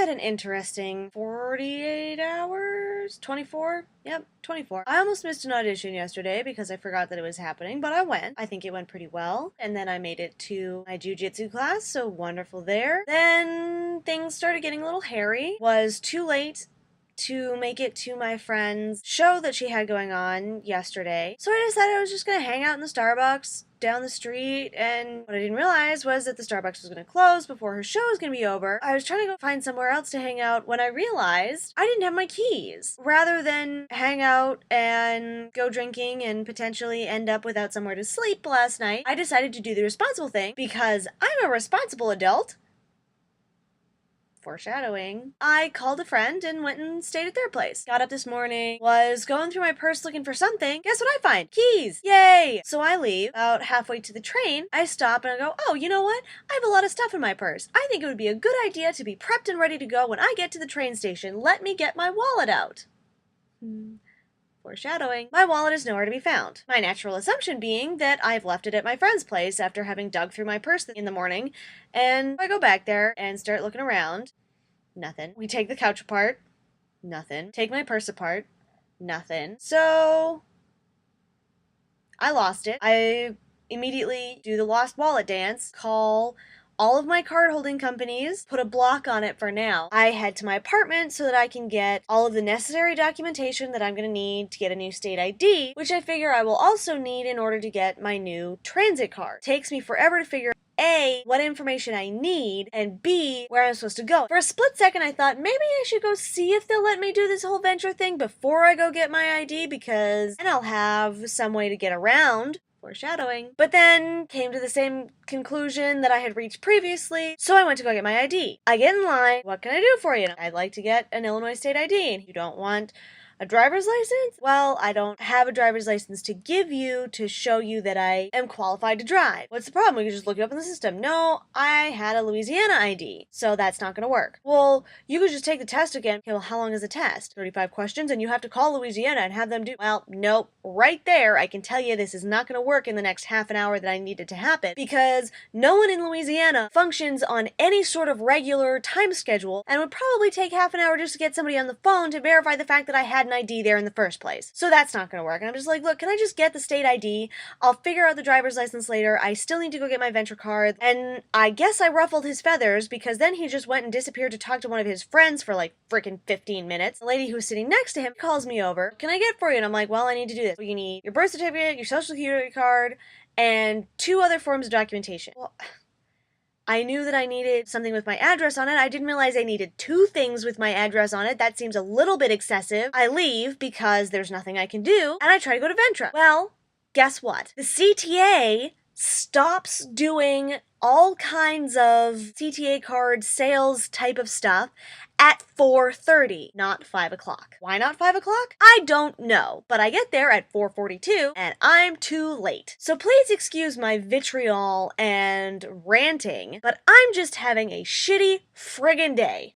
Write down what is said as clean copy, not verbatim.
had an interesting 48 hours? 24? Yep, 24. I almost missed an audition yesterday because I forgot that it was happening, but I went. I think it went pretty well. And then I made it to my jiu-jitsu class, so wonderful there. Then things started getting a little hairy. Was too late to make it to my friend's show that she had going on yesterday. So I decided I was just gonna hang out in the Starbucks down the street, and what I didn't realize was that the Starbucks was gonna close before her show was gonna be over. I was trying to go find somewhere else to hang out when I realized I didn't have my keys. Rather than hang out and go drinking and potentially end up without somewhere to sleep last night, I decided to do the responsible thing because I'm a responsible adult. Foreshadowing. I called a friend and went and stayed at their place. Got up this morning, was going through my purse looking for something. Guess what I find? Keys! Yay! So I leave. About halfway to the train, I stop and I go, oh, you know what? I have a lot of stuff in my purse. I think it would be a good idea to be prepped and ready to go when I get to the train station. Let me get my wallet out. Foreshadowing. My wallet is nowhere to be found. My natural assumption being that I've left it at my friend's place after having dug through my purse in the morning, and I go back there and start looking around. Nothing. We take the couch apart. Nothing. Take my purse apart. Nothing. So I lost it. I immediately do the lost wallet dance, call all of my card holding companies, put a block on it for now. I head to my apartment so that I can get all of the necessary documentation that I'm going to need to get a new state ID, which I figure I will also need in order to get my new transit card. Takes me forever to figure out A, what information I need, and B, where I'm supposed to go. For a split second, I thought maybe I should go see if they'll let me do this whole venture thing before I go get my ID, because then I'll have some way to get around. Foreshadowing. But then came to the same conclusion that I had reached previously, so I went to go get my ID. I get in line. What can I do for you? I'd like to get an Illinois state ID. And you don't want a driver's license? Well, I don't have a driver's license to give you to show you that I am qualified to drive. What's the problem? We can just look it up in the system. No, I had a Louisiana ID, so that's not going to work. Well, you could just take the test again. Okay, well, how long is the test? 35 questions, and you have to call Louisiana and have them do... Well, nope. Right there, I can tell you this is not going to work in the next half an hour that I need it to happen, because no one in Louisiana functions on any sort of regular time schedule, and would probably take half an hour just to get somebody on the phone to verify the fact that I had an ID there in the first place. So that's not going to work. And I'm just like, look, can I just get the state ID? I'll figure out the driver's license later. I still need to go get my venture card. And I guess I ruffled his feathers, because then he just went and disappeared to talk to one of his friends for like freaking 15 minutes. The lady who was sitting next to him calls me over. Can I get for you? And I'm like, well, I need to do this. Well, you need your birth certificate, your social security card, and 2 other forms of documentation. Well, I knew that I needed something with my address on it. I didn't realize I needed 2 things with my address on it. That seems a little bit excessive. I leave because there's nothing I can do, and I try to go to Ventra. Well, guess what? The CTA stops doing all kinds of CTA card sales type of stuff at 4:30, not 5 o'clock. Why not 5 o'clock? I don't know, but I get there at 4:42 and I'm too late. So please excuse my vitriol and ranting, but I'm just having a shitty friggin' day.